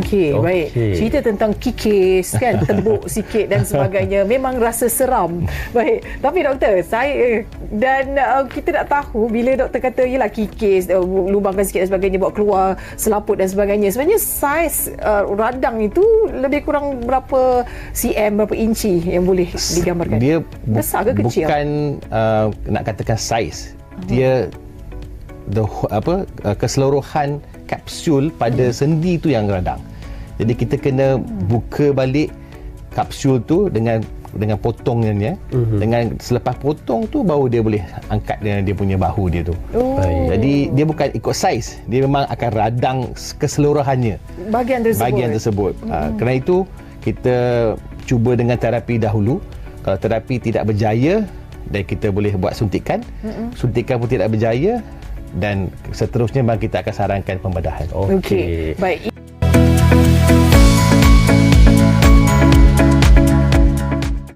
Okey, baik. Cerita tentang kikis kan, tembuk sikit dan sebagainya. Memang rasa seram. Baik. Tapi doktor, saya dan kita nak tahu bila doktor kata yalah kikis, lubangkan sikit dan sebagainya, bawa keluar selaput dan sebagainya. Sebenarnya saiz radang itu lebih kurang berapa cm, berapa inci yang boleh digambarkan? Dia besar ke kecil? Bukan nak katakan saiz. Dia keseluruhan kapsul pada sendi tu yang radang. Jadi kita kena buka balik kapsul tu dengan potongnya. Dengan selepas potong tu baru dia boleh angkat dia punya bahu dia tu. Jadi dia bukan ikut saiz, dia memang akan radang keseluruhannya bahagian tersebut. Kerana itu kita cuba dengan terapi dahulu. Kalau terapi tidak berjaya, dan kita boleh buat suntikan. Suntikan pun tidak berjaya, dan seterusnya kita akan sarankan pembedahan. Okey. Baik.